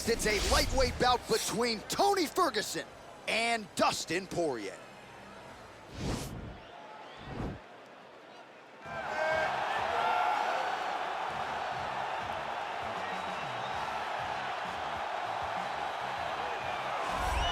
next, it's a lightweight bout between Tony Ferguson and Dustin Poirier.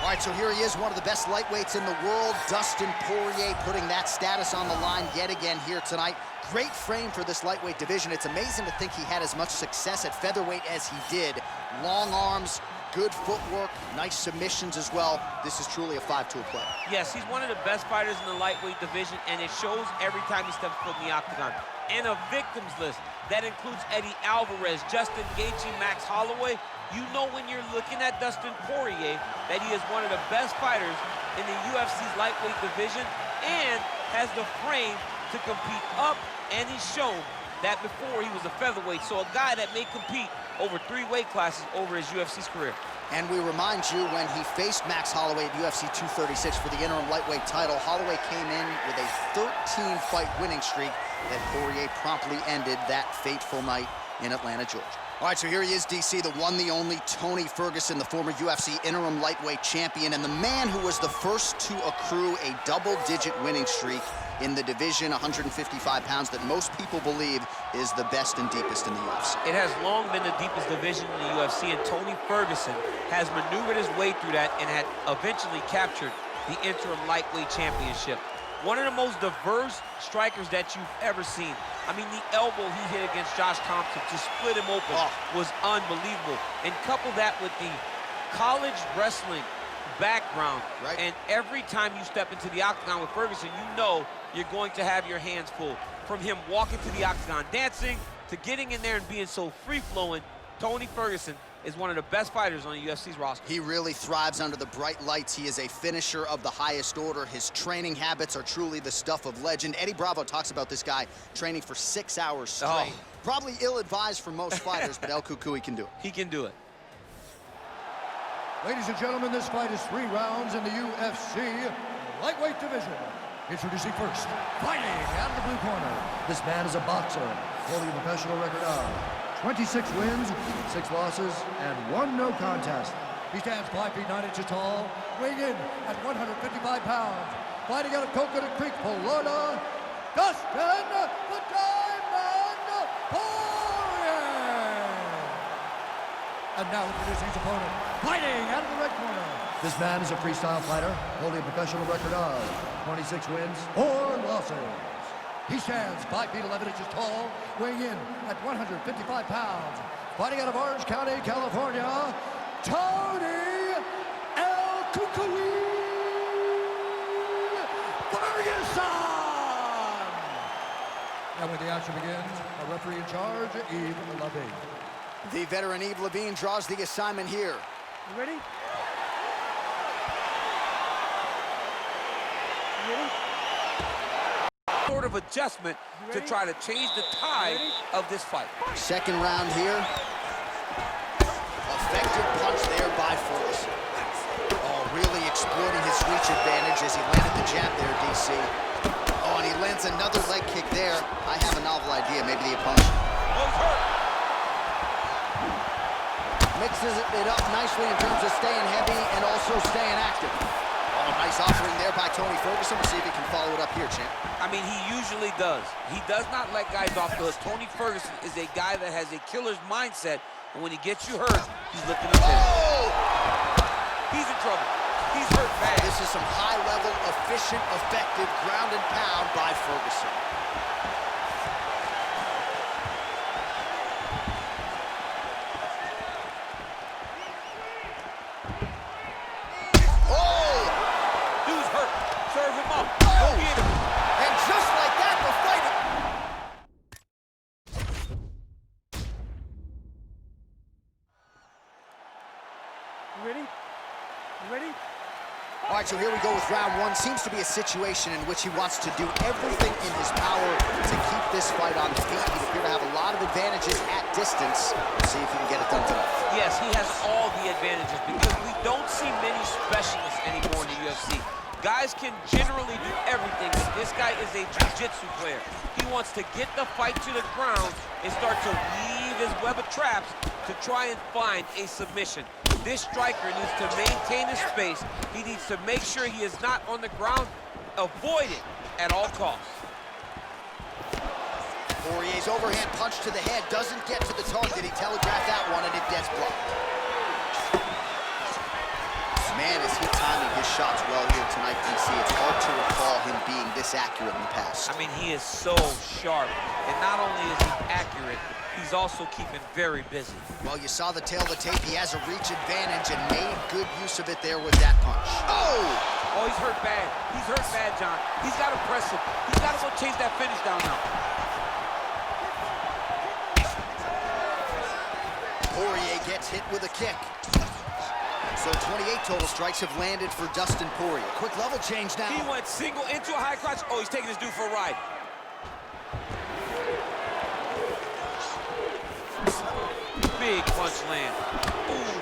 All right, so here he is, one of the best lightweights in the world, Dustin Poirier, putting that status on the line yet again here tonight. Great frame for this lightweight division. It's amazing to think he had as much success at featherweight as he did. Long arms, good footwork, nice submissions as well. This is truly a five-tool play. Yes, he's one of the best fighters in the lightweight division, and it shows every time he steps foot in the octagon. And a victims list that includes Eddie Alvarez, Justin Gaethje, Max Holloway. You know when you're looking at Dustin Poirier that he is one of the best fighters in the UFC's lightweight division and has the frame to compete up, and he's shown that before he was a featherweight. So a guy that may compete over 3 weight classes over his UFC's career. And we remind you, when he faced Max Holloway at UFC 236 for the interim lightweight title, Holloway came in with a 13-fight winning streak that Poirier promptly ended that fateful night in Atlanta, Georgia. All right, so here he is, DC, the one, the only Tony Ferguson, the former UFC interim lightweight champion, and the man who was the first to accrue a double-digit winning streak in the division, 155 pounds, that most people believe is the best and deepest in the UFC. It has long been the deepest division in the UFC, and Tony Ferguson has maneuvered his way through that and had eventually captured the interim lightweight championship. One of the most diverse strikers that you've ever seen. I mean, the elbow he hit against Josh Thompson to split him open was unbelievable. And couple that with the college wrestling background, right? And every time you step into the octagon with Ferguson, you know you're going to have your hands full. From him walking to the octagon dancing, to getting in there and being so free-flowing, Tony Ferguson is one of the best fighters on the UFC's roster. He really thrives under the bright lights. He is a finisher of the highest order. His training habits are truly the stuff of legend. Eddie Bravo talks about this guy training for 6 hours straight. Probably ill-advised for most fighters, but El Cucuy can do it. He can do it. Ladies and gentlemen, this fight is 3 rounds in the UFC lightweight division. Introducing first, fighting out of the blue corner. This man is a boxer, holding a professional record of 26 wins, 6 losses, and 1 no contest. He stands 5 feet 9 inches tall, weighing in at 155 pounds. Fighting out of Coconut Creek, Florida, Dustin the Diamond Poirier. And now introducing his opponent, fighting out of the red corner. This man is a freestyle fighter, holding a professional record of 26 wins, 4 losses. He stands 5 feet 11 inches tall, weighing in at 155 pounds. Fighting out of Orange County, California, Tony El Cucuy Ferguson! And when the action begins, a referee in charge, Yves Levine. The veteran Yves Levine draws the assignment here. You ready? You ready? Sort of adjustment to try to change the tide of this fight. Second round here. Effective punch there by Ferguson. Oh, really exploiting his reach advantage as he landed the jab there, DC. Oh, and he lands another leg kick there. I have a novel idea. Maybe the opponent mixes it up nicely in terms of staying heavy and also staying active. Oh, nice offering there by Tony Ferguson. We'll see if he can follow it up here, champ. I mean, he usually does. He does not let guys off the hook. Tony Ferguson is a guy that has a killer's mindset, and when he gets you hurt, he's looking up there. Oh! He's in trouble. He's hurt bad. This is some high-level, efficient, effective ground and pound by Ferguson. All right, so here we go with round 1. Seems to be a situation in which he wants to do everything in his power to keep this fight on the feet. He'd appear to have a lot of advantages at distance. We'll see if he can get it done tonight. Yes, he has all the advantages because we don't see many specialists anymore in the UFC. Guys can generally do everything, but this guy is a jiu-jitsu player. He wants to get the fight to the ground and start to weave his web of traps to try and find a submission. This striker needs to maintain his space. He needs to make sure he is not on the ground. Avoid it at all costs. Poirier's overhand punch to the head doesn't get to the target. He telegraphed that one, and it gets blocked. Man, is he timing his shots well here tonight, DC. It's hard to recall him being this accurate in the past. I mean, he is so sharp. And not only is he accurate, he's also keeping very busy. Well, you saw the tail of the tape. He has a reach advantage and made good use of it there with that punch. Oh! Oh, he's hurt bad. He's hurt bad, John. He's got to press him. He's got to go chase that finish down now. Poirier gets hit with a kick. So 28 total strikes have landed for Dustin Poirier. Quick level change now. He went single into a high crotch. Oh, he's taking his dude for a ride. Big punch land. Ooh.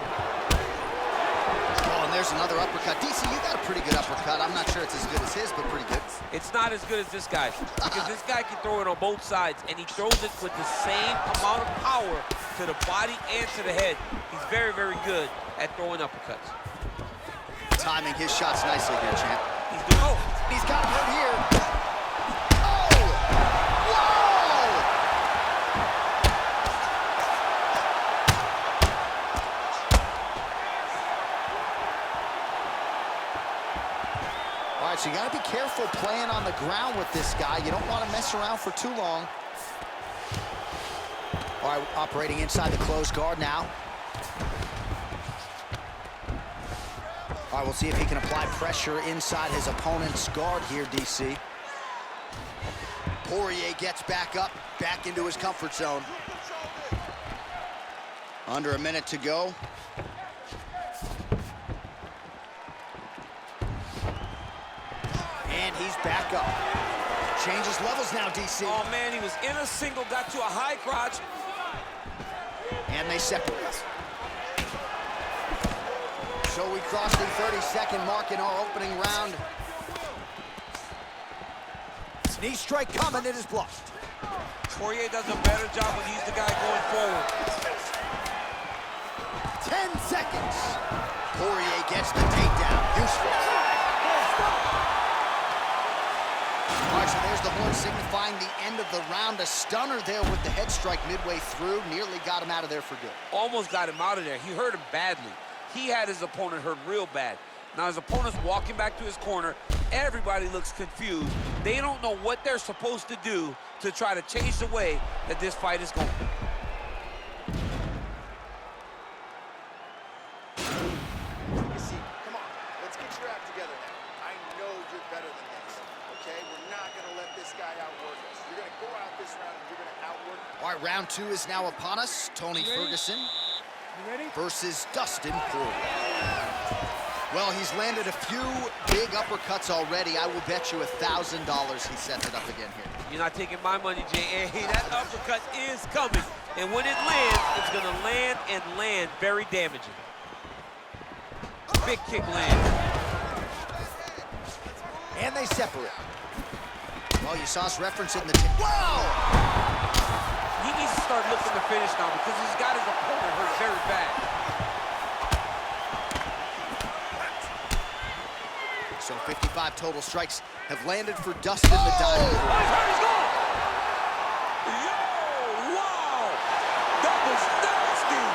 Oh, and there's another uppercut. DC, you got a pretty good uppercut. I'm not sure it's as good as his, but pretty good. It's not as good as this guy, because this guy can throw it on both sides, and he throws it with the same amount of power to the body and to the head. He's very, very good at throwing uppercuts. Timing his shots nicely here, champ. He's doing, oh, he's got him hurt here. Oh! Whoa! All right, so you got to be careful playing on the ground with this guy. You don't want to mess around for too long. All right, operating inside the closed guard now. All right, we'll see if he can apply pressure inside his opponent's guard here, DC. Poirier gets back up, back into his comfort zone. Under a minute to go. And he's back up. Changes levels now, DC. Oh, man, he was in a single, got to a high crotch. And they separate. So we crossed the 30-second mark in our opening round. Knee strike coming, it is blocked. Poirier does a better job when he's the guy going forward. 10 seconds. Poirier gets the takedown. Useful. All right, so there's the horn signifying the end of the round. A stunner there with the head strike midway through. Nearly got him out of there for good. Almost got him out of there. He hurt him badly. He had his opponent hurt real bad. Now his opponent's walking back to his corner. Everybody looks confused. They don't know what they're supposed to do to try to change the way that this fight is going. You see, come on, let's get your act together now. I know you're better than this, okay? We're not gonna let this guy outwork us. You're gonna go out this round and you're gonna outwork. All right, round two is now upon us. Tony Ferguson versus Dustin Poirier. Well, he's landed a few big uppercuts already. I will bet you $1,000 he sets it up again here. You're not taking my money, Jay. Hey, that uppercut is coming. And when it lands, it's going to land and land very damaging. Big kick lands. And they separate. Well, you saw us referencing the... Whoa! He needs to start looking to finish now because he's got his opponent hurt very bad. So 55 total strikes have landed for Dustin the Diamond. Oh, he's hurt, he's gone! Yo, wow! That was nasty!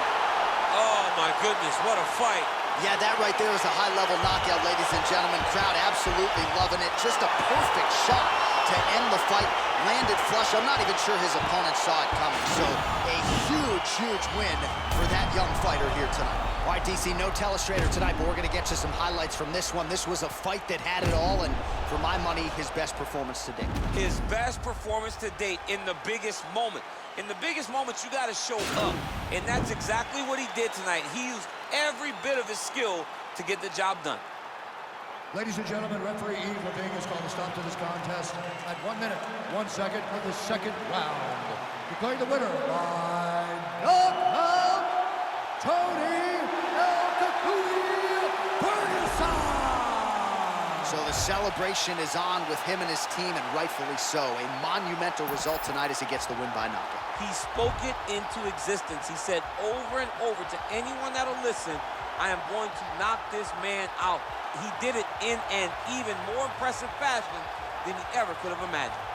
Oh, my goodness, what a fight. Yeah, that right there is a high-level knockout, ladies and gentlemen. Crowd absolutely loving it. Just a perfect shot to end the fight. Landed flush. I'm not even sure his opponent saw it coming. So a huge, huge win for that young fighter here tonight. All right, DC, no telestrator tonight, but we're going to get you some highlights from this one. This was a fight that had it all, and for my money, his best performance to date. His best performance to date in the biggest moment. In the biggest moments, you got to show up, and that's exactly what he did tonight. He used every bit of his skill to get the job done. Ladies and gentlemen, referee Yves Leving has called a stop to this contest at 1 minute, 1 second of the second round. Declaring the winner by knockout, Tony Ferguson! So the celebration is on with him and his team, and rightfully so. A monumental result tonight as he gets the win by knockout. He spoke it into existence. He said over and over to anyone that'll listen, I am going to knock this man out. He did it in an even more impressive fashion than he ever could have imagined.